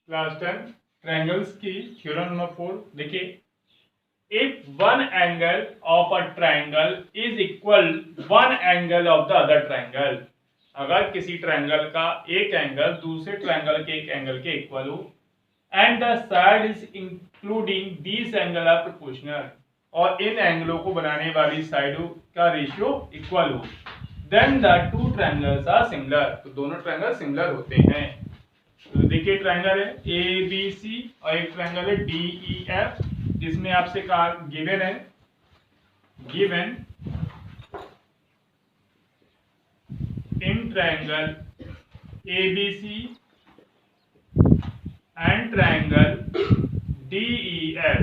Class 10 triangles की theorem number 4 देखिए। If one angle of a triangle is equal one angle of the other triangle, अगर किसी triangle का एक angle दूसरे ट्रायंगल के एक एंगल के इक्वल हो and the side is including these angle are proportional, और इन एंगलों को बनाने वाली साइडों का रेशियो इक्वल हो, then the two triangles are similar, तो दोनों ट्रायंगल सिमिलर होते हैं। तो देखिए ट्रायंगल है ए बी सी और एक ट्रायंगल है डी ई एफ, जिसमें आपसे कहा गिवन है, given in triangle A B C and triangle D E F.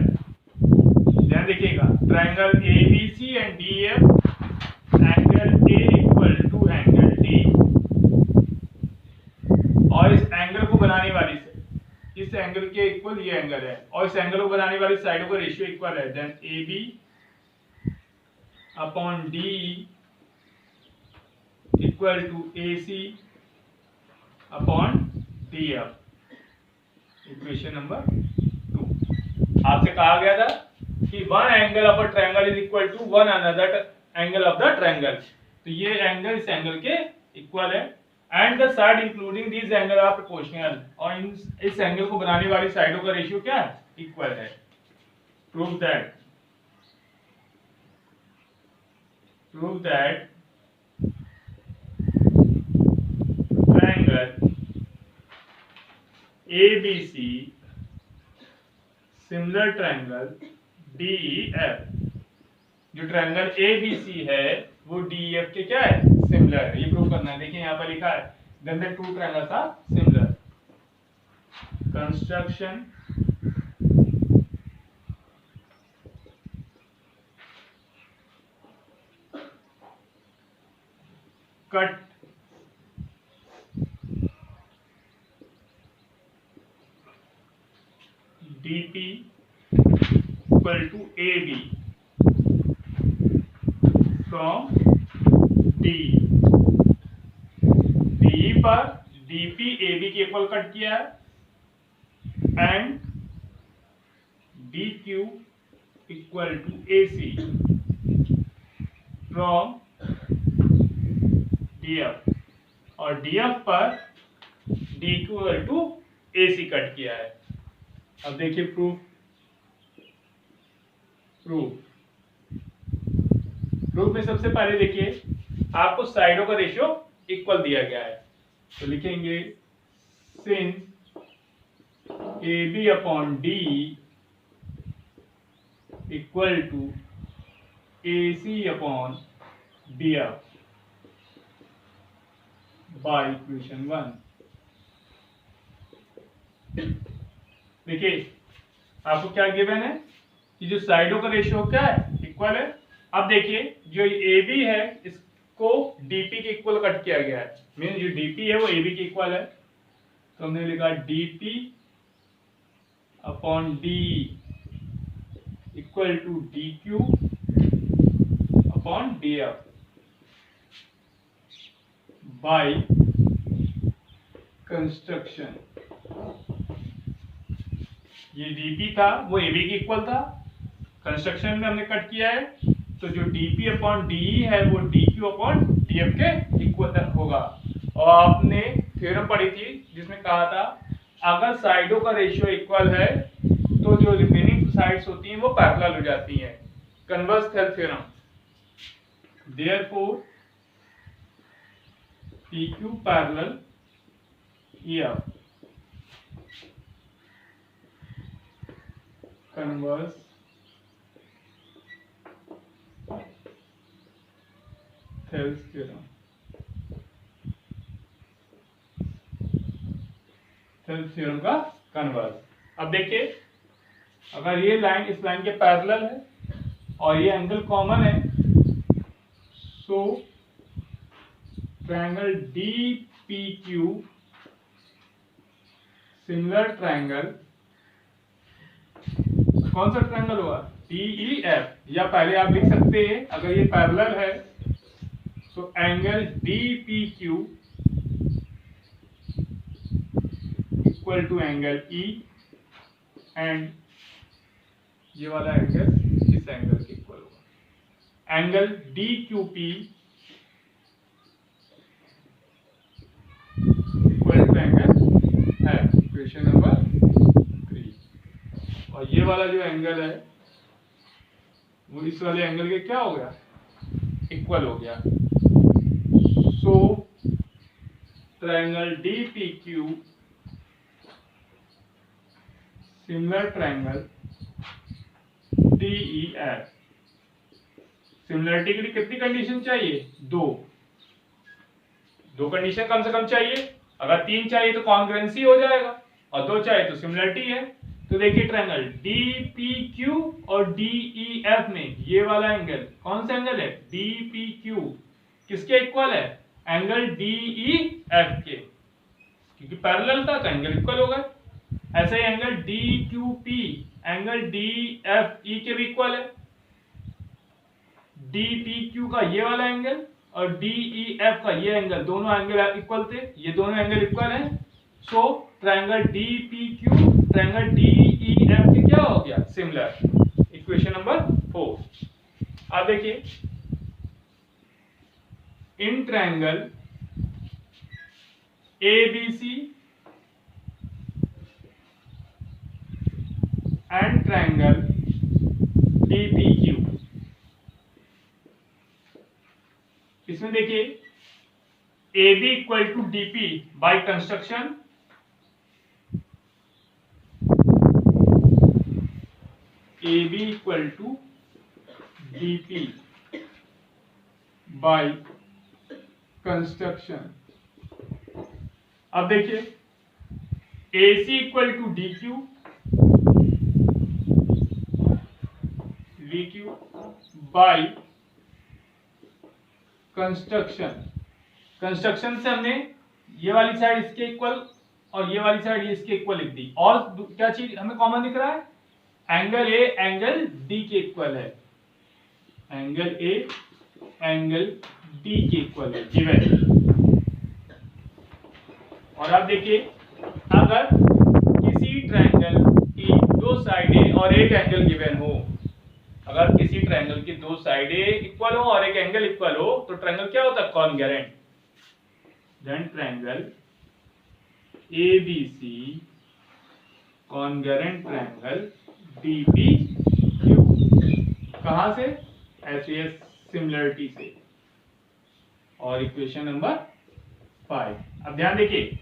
ध्यान देखिएगा, triangle A B C and D E F, angle A equal to angle D, और इस एंगल को बनाने वाली इस एंगल के इक्वल ये एंगल है, और इस एंगल को बनाने वाली साइडों का रेशियो इक्वल है, then A B upon D equal to A C upon D F. Equation number 2। आपसे कहा गया था कि one angle of a triangle is equal to one another angle of the triangle, तो ये एंगल इस angle के इक्वल है and the side including these angle are proportional, और इस एंगल को बनाने वाली साइडों का रेशियो क्या है, इक्वल है। Prove that triangle ABC similar triangle DEF, जो ट्रायंगल ABC है वो DEF के क्या है, सिमिलर है, ये प्रूव करना है। देखिए यहाँ पर लिखा है then the two triangles are similar. Construction cut DP equal to AB from D पर DP AB के इक्वल कट किया है and DQ equal to AC from DF, और DF पर DQ equal to AC cut किया है। अब देखिए प्रूफ में सबसे पहले देखिए आपको साइडों का रेशियो इक्वल दिया गया है, तो लिखेंगे since AB upon D equal to AC upon DF by equation 1। देखिए आपको क्या गिवन है कि जो साइडों का रेशियो क्या है, इक्वल है। अब देखिए जो AB है इसको DP के इक्वल कट किया गया है, मीन जो DP है वो AB के इक्वल है, तो हमने लिखा DP upon D equal to DQ upon DF by construction. ये DP था वो AB के इक्वल था, कंस्ट्रक्शन में हमने कट किया है, तो जो DP अपॉन DE है वो DQ अपॉन DF के इक्वल होगा। और आपने थ्योरम पढ़ी थी जिसमें कहा था अगर साइडों का रेशियो इक्वल है तो जो रिमेनिंग साइड्स होती हैं वो पैरेलल हो जाती हैं, converse theorem. Therefore PQ parallel EF converse Thales theorem. Thales theorem का कन्वर्स। अब देखिए अगर ये लाइन इस लाइन के पैरेलल है और ये एंगल कॉमन है, सो ट्रायंगल DPQ सिमिलर ट्रायंगल, कौन सा ट्रायंगल हुआ, DEF, या पहले आप लिख सकते हैं अगर ये पैरेलल है तो angle DPQ equal to angle E and ये वाला एंगल इस एंगल के इक्वल होगा। Angle D Q P equal to angle है, इक्वेशन नंबर 3। और ये वाला जो एंगल है वो इस वाले एंगल के क्या हो गया, इक्वल हो गया। So triangle D P Q similar triangle D E F. Similarity के लिए कितनी कंडीशन चाहिए, दो कंडीशन कम से कम चाहिए। अगर 3 चाहिए तो कॉन्ग्रुएंसी हो जाएगा, और 2 चाहिए तो सिमिलरिटी है। तो देखिए ट्रायंगल डी पी क्यू और डी ई एफ में ये वाला एंगल कौन सा एंगल है, डी पी क्यू किसके इक्वल है, एंगल डी ई एफ के, क्योंकि पैरेलल था तो एंगल इक्वल होगा। ऐसे ही angle D Q P angle D F E के भी इक्वल है। डी पी क्यू का ये वाला एंगल और डी ई एफ का ये एंगल, दोनों एंगल इक्वल थे, ये दोनों एंगल इक्वल हैं। So triangle D P Q triangle D E F के क्या हो गया, सिमिलर। Equation number 4। अब देखिए इन triangle A B C and triangle D P Q, इसमें देखिए A B equal to D P by construction, A B equal to D P by construction. अब देखिए A C equal to D Q D Q by construction. Construction से हमने ये वाली side इसके equal और ये वाली साइड ये इसके इक्वल लिख दी। और क्या चीज हमें कॉमन दिख रहा है, एंगल ए एंगल डी के इक्वल है, एंगल ए एंगल डी के इक्वल है गिवन। और आप देखिए अगर किसी ट्रायंगल की 2 साइडें और एक एंगल गिवन हो, अगर किसी ट्रायंगल की 2 साइडें इक्वल हो और एक एंगल इक्वल हो तो ट्रायंगल क्या होता है, congruent. Then triangle A B C congruent triangle D P Q. कहां से, ऐसे सिमिलरिटी से। और इक्वेशन नंबर 5। अब ध्यान देखिए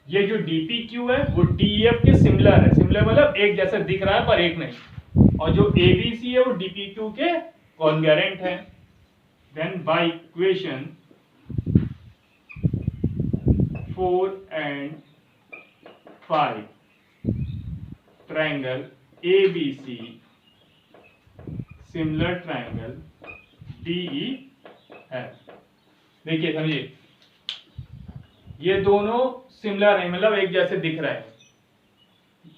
ये जो डी पी क्यू है वो डी एफ के सिमिलर है, सिमिलर मतलब एक जैसा दिख रहा है पर एक नहीं। और जो ए बी सी है वो डी पी क्यू के कॉन्ग्रुएंट है। Then by equation 4 and 5 triangle A B C similar triangle D E F. देखिए समझिए ये दोनों सिमिलर है, मतलब एक जैसे दिख रहे हैं,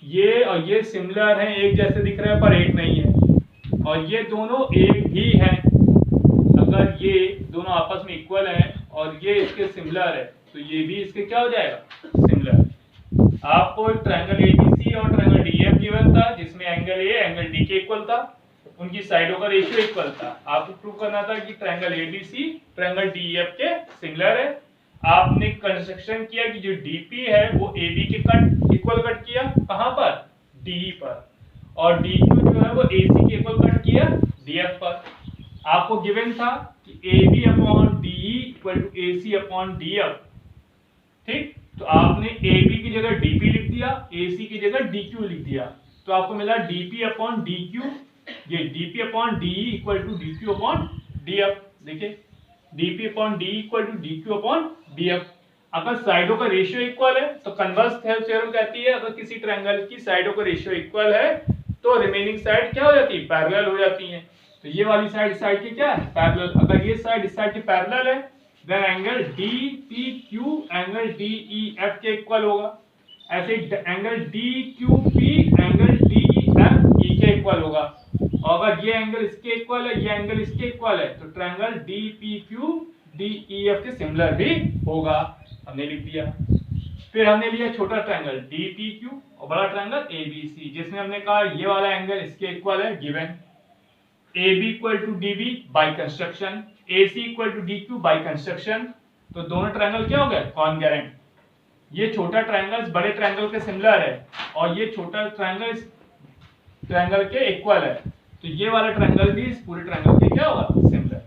ये और ये सिमिलर हैं, एक जैसे दिख रहे हैं पर एक नहीं है। और ये दोनों एक ही हैं, अगर ये दोनों आपस में इक्वल हैं और ये इसके सिमिलर है तो ये भी इसके क्या हो जाएगा, सिमिलर। आपको ट्रायंगल एबीसी और ट्रायंगल डीएफ गिवन था जिसमें एंगल ए एंगल डी के इक्वल था, उनकी साइडों का रेशियो इक्वल था। आपको प्रूव करना था कि ट्रायंगल एबीसी ट्रायंगल डीएफ के सिमिलर है। आपने कंस्ट्रक्शन किया कि जो डीपी है वो एबी के कट इक्वल कट किया, कहां पर, डी पर, और डीक्यू जो है वो एसी के इक्वल कट किया डीएफ पर। आपको गिवन था कि AB upon DE equal to AC upon DF, ठीक। तो आपने AB की जगह DP लिख दिया, AC की जगह DQ लिख दिया, तो आपको मिला DP अपॉन DQ, ये DP upon DE equal to DQ upon DF। देखिए DP upon DE equal to DQ upon DF। अगर साइडों का रेशियो इक्वल है तो कन्वर्स थ्योरम कहती है अगर किसी ट्रायंगल की साइडों का रेशियो इक्वल है तो रिमेनिंग साइड क्या हो जाती है, पैरेलल हो जाती है। तो ये वाली साइड इस साइड की क्या है, पैरेलल। अगर ये साइड इस साइड की पैरेलल है then angle DPQ angle DEF के इक्वल होगा। ऐसे एंगल DQP एंगल DFE के इक्वल होगा। और अगर ये एंगल इसके इक्वल है, ये एंगल इसके इक्वल है तो ट्रायंगल DPQ DEF के सिमिलर भी होगा, हमने लिख दिया। फिर हमने लिया छोटा ट्रायंगल DPQ और बड़ा ट्रायंगल ABC, जिसमें हमने कहा ये वाला एंगल इसके इक्वल है given, AB equal to DB by construction, AC equal to DQ by construction. तो दोनों ट्रायंगल क्या हो गए कॉन्ग्रुएंट। ये छोटा ट्रायंगल बड़े ट्रायंगल के सिमिलर है और ये छोटा ट्रायंगल इस ट्रायंगल के इक्वल है, तो ये वाला ट्रायंगल भी इस पूरे ट्रायंगल के क्या होगा सिमिलर।